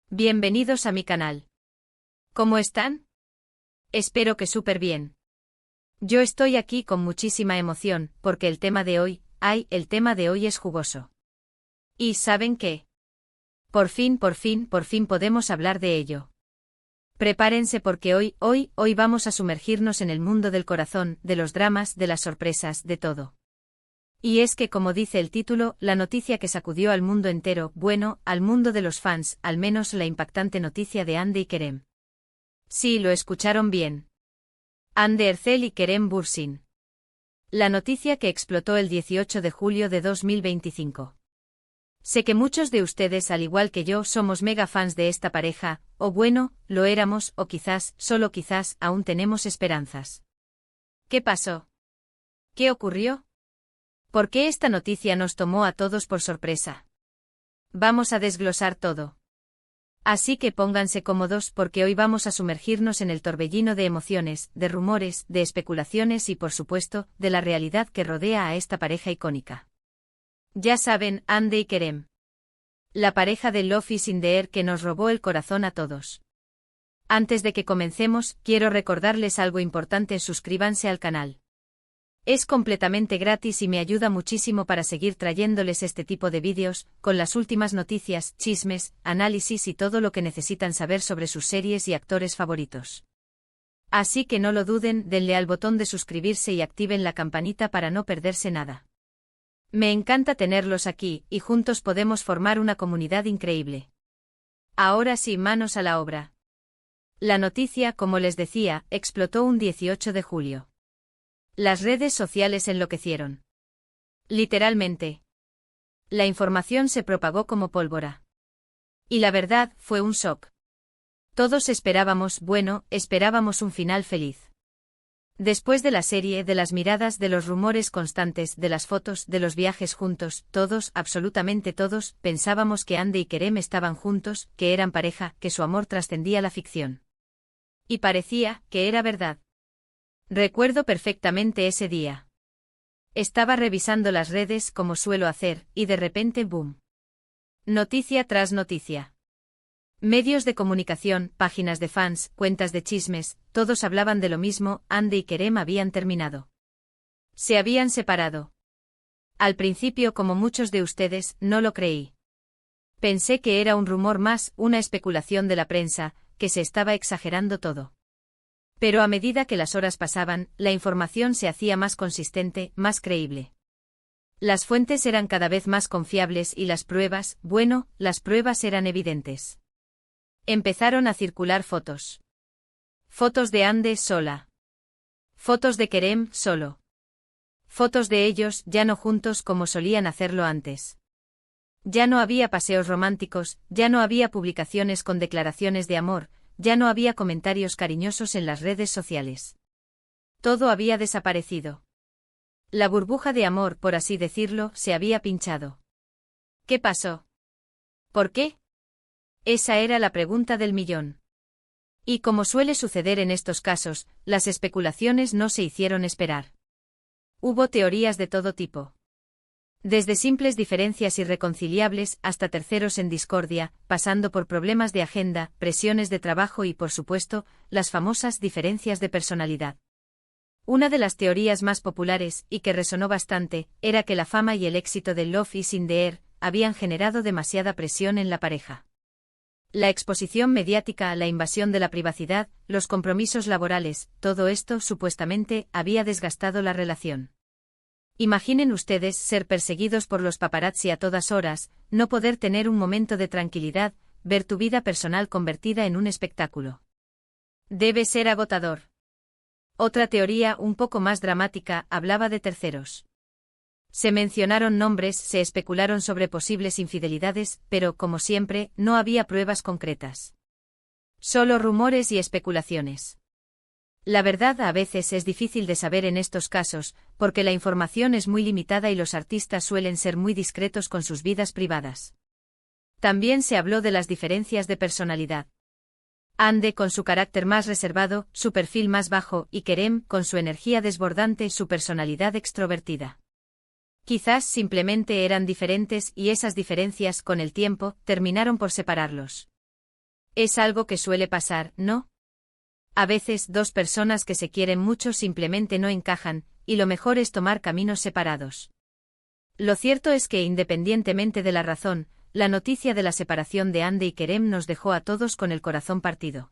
Bienvenidos a mi canal. ¿Cómo están? Espero que súper bien. Yo estoy aquí con muchísima emoción, porque el tema de hoy, el tema de hoy es jugoso. ¿Y saben qué? Por fin podemos hablar de ello. Prepárense porque hoy vamos a sumergirnos en el mundo del corazón, de los dramas, de las sorpresas, de todo. Y es que, como dice el título, la noticia que sacudió al mundo entero, bueno, al mundo de los fans, al menos la impactante noticia de Hande y Kerem. Sí, lo escucharon bien. Hande Erçel y Kerem Bürsin. La noticia que explotó el 18 de julio de 2025. Sé que muchos de ustedes, al igual que yo, somos mega fans de esta pareja, o bueno, lo éramos, o quizás, solo quizás, aún tenemos esperanzas. ¿Qué pasó? ¿Qué ocurrió? ¿Por qué esta noticia nos tomó a todos por sorpresa? Vamos a desglosar todo. Así que pónganse cómodos porque hoy vamos a sumergirnos en el torbellino de emociones, de rumores, de especulaciones y por supuesto, de la realidad que rodea a esta pareja icónica. Ya saben, Hande y Kerem. La pareja de Love is in the air que nos robó el corazón a todos. Antes de que comencemos, quiero recordarles algo importante: suscríbanse al canal. Es completamente gratis y me ayuda muchísimo para seguir trayéndoles este tipo de vídeos, con las últimas noticias, chismes, análisis y todo lo que necesitan saber sobre sus series y actores favoritos. Así que no lo duden, denle al botón de suscribirse y activen la campanita para no perderse nada. Me encanta tenerlos aquí, y juntos podemos formar una comunidad increíble. Ahora sí, manos a la obra. La noticia, como les decía, explotó un 18 de julio. Las redes sociales enloquecieron. Literalmente. La información se propagó como pólvora. Y la verdad, fue un shock. Todos esperábamos un final feliz. Después de la serie, de las miradas, de los rumores constantes, de las fotos, de los viajes juntos, todos, absolutamente todos, pensábamos que Hande y Kerem estaban juntos, que eran pareja, que su amor trascendía la ficción. Y parecía que era verdad. Recuerdo perfectamente ese día. Estaba revisando las redes como suelo hacer, y de repente ¡boom! Noticia tras noticia. Medios de comunicación, páginas de fans, cuentas de chismes, todos hablaban de lo mismo: Hande y Kerem habían terminado. Se habían separado. Al principio, como muchos de ustedes, no lo creí. Pensé que era un rumor más, una especulación de la prensa, que se estaba exagerando todo. Pero a medida que las horas pasaban, la información se hacía más consistente, más creíble. Las fuentes eran cada vez más confiables y las pruebas, las pruebas eran evidentes. Empezaron a circular fotos. Fotos de Hande sola. Fotos de Kerem solo. Fotos de ellos ya no juntos como solían hacerlo antes. Ya no había paseos románticos, ya no había publicaciones con declaraciones de amor, ya no había comentarios cariñosos en las redes sociales. Todo había desaparecido. La burbuja de amor, por así decirlo, se había pinchado. ¿Qué pasó? ¿Por qué? Esa era la pregunta del millón. Y como suele suceder en estos casos, las especulaciones no se hicieron esperar. Hubo teorías de todo tipo. Desde simples diferencias irreconciliables hasta terceros en discordia, pasando por problemas de agenda, presiones de trabajo y, por supuesto, las famosas diferencias de personalidad. Una de las teorías más populares, y que resonó bastante, era que la fama y el éxito de Love is in the air habían generado demasiada presión en la pareja. La exposición mediática, la invasión de la privacidad, los compromisos laborales, todo esto, supuestamente, había desgastado la relación. Imaginen ustedes ser perseguidos por los paparazzi a todas horas, no poder tener un momento de tranquilidad, ver tu vida personal convertida en un espectáculo. Debe ser agotador. Otra teoría, un poco más dramática, hablaba de terceros. Se mencionaron nombres, se especularon sobre posibles infidelidades, pero, como siempre, no había pruebas concretas. Solo rumores y especulaciones. La verdad a veces es difícil de saber en estos casos, porque la información es muy limitada y los artistas suelen ser muy discretos con sus vidas privadas. También se habló de las diferencias de personalidad. Hande con su carácter más reservado, su perfil más bajo, y Kerem con su energía desbordante, su personalidad extrovertida. Quizás simplemente eran diferentes y esas diferencias, con el tiempo, terminaron por separarlos. Es algo que suele pasar, ¿no? A veces dos personas que se quieren mucho simplemente no encajan, y lo mejor es tomar caminos separados. Lo cierto es que independientemente de la razón, la noticia de la separación de Hande y Kerem nos dejó a todos con el corazón partido.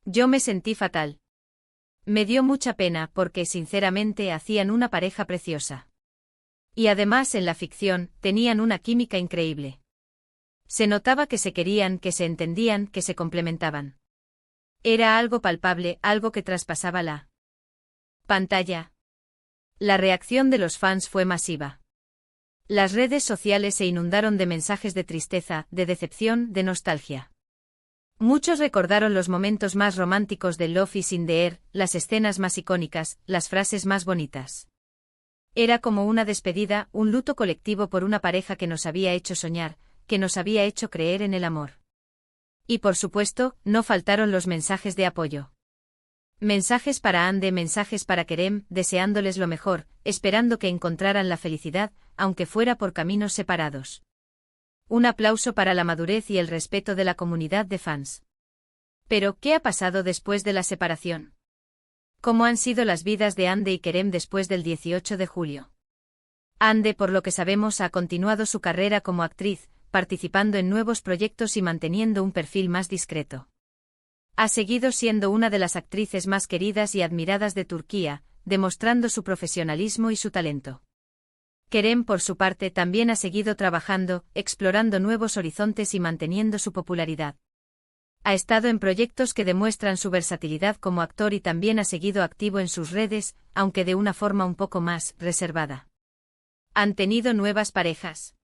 Yo me sentí fatal. Me dio mucha pena porque sinceramente hacían una pareja preciosa. Y además en la ficción, tenían una química increíble. Se notaba que se querían, que se entendían, que se complementaban. Era algo palpable, algo que traspasaba la pantalla. La reacción de los fans fue masiva. Las redes sociales se inundaron de mensajes de tristeza, de decepción, de nostalgia. Muchos recordaron los momentos más románticos de Love is in the Air, las escenas más icónicas, las frases más bonitas. Era como una despedida, un luto colectivo por una pareja que nos había hecho soñar, que nos había hecho creer en el amor. Y por supuesto, no faltaron los mensajes de apoyo. Mensajes para Hande, mensajes para Kerem, deseándoles lo mejor, esperando que encontraran la felicidad, aunque fuera por caminos separados. Un aplauso para la madurez y el respeto de la comunidad de fans. Pero, ¿qué ha pasado después de la separación? ¿Cómo han sido las vidas de Hande y Kerem después del 18 de julio? Hande, por lo que sabemos, ha continuado su carrera como actriz, participando en nuevos proyectos y manteniendo un perfil más discreto. Ha seguido siendo una de las actrices más queridas y admiradas de Turquía, demostrando su profesionalismo y su talento. Kerem, por su parte, también ha seguido trabajando, explorando nuevos horizontes y manteniendo su popularidad. Ha estado en proyectos que demuestran su versatilidad como actor y también ha seguido activo en sus redes, aunque de una forma un poco más reservada. ¿Han tenido nuevas parejas?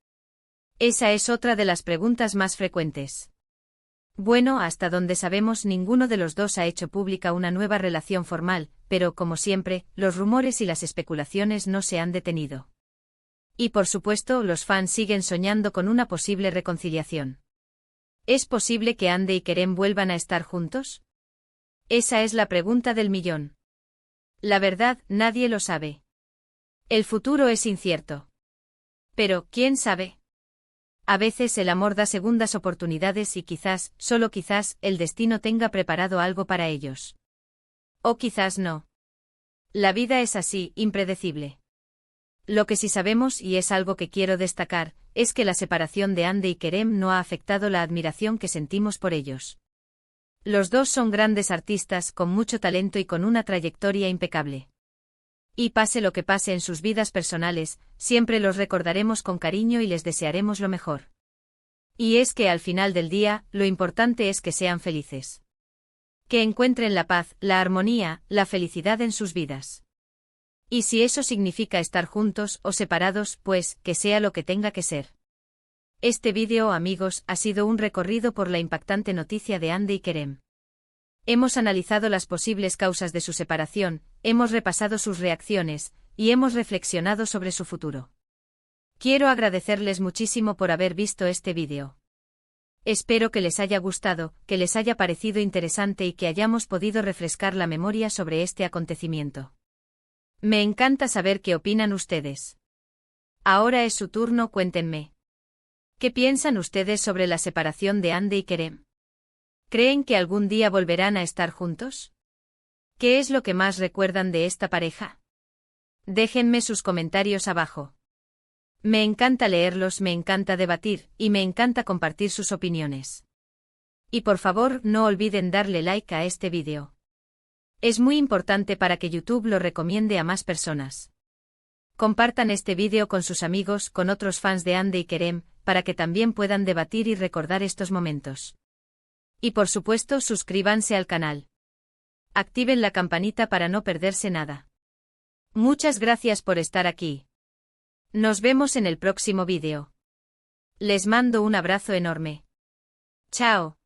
Esa es otra de las preguntas más frecuentes. Bueno, hasta donde sabemos, ninguno de los dos ha hecho pública una nueva relación formal, pero, como siempre, los rumores y las especulaciones no se han detenido. Y por supuesto, los fans siguen soñando con una posible reconciliación. ¿Es posible que Hande y Kerem vuelvan a estar juntos? Esa es la pregunta del millón. La verdad, nadie lo sabe. El futuro es incierto. Pero, ¿quién sabe? A veces el amor da segundas oportunidades y quizás, solo quizás, el destino tenga preparado algo para ellos. O quizás no. La vida es así, impredecible. Lo que sí sabemos, y es algo que quiero destacar, es que la separación de Hande y Kerem no ha afectado la admiración que sentimos por ellos. Los dos son grandes artistas con mucho talento y con una trayectoria impecable. Y pase lo que pase en sus vidas personales, siempre los recordaremos con cariño y les desearemos lo mejor. Y es que al final del día, lo importante es que sean felices. Que encuentren la paz, la armonía, la felicidad en sus vidas. Y si eso significa estar juntos o separados, pues, que sea lo que tenga que ser. Este vídeo, amigos, ha sido un recorrido por la impactante noticia de Hande y Kerem. Hemos analizado las posibles causas de su separación, hemos repasado sus reacciones, y hemos reflexionado sobre su futuro. Quiero agradecerles muchísimo por haber visto este vídeo. Espero que les haya gustado, que les haya parecido interesante y que hayamos podido refrescar la memoria sobre este acontecimiento. Me encanta saber qué opinan ustedes. Ahora es su turno, cuéntenme. ¿Qué piensan ustedes sobre la separación de Hande y Kerem? ¿Creen que algún día volverán a estar juntos? ¿Qué es lo que más recuerdan de esta pareja? Déjenme sus comentarios abajo. Me encanta leerlos, me encanta debatir, y me encanta compartir sus opiniones. Y por favor, no olviden darle like a este vídeo. Es muy importante para que YouTube lo recomiende a más personas. Compartan este vídeo con sus amigos, con otros fans de Hande y Kerem, para que también puedan debatir y recordar estos momentos. Y por supuesto, suscríbanse al canal. Activen la campanita para no perderse nada. Muchas gracias por estar aquí. Nos vemos en el próximo vídeo. Les mando un abrazo enorme. Chao.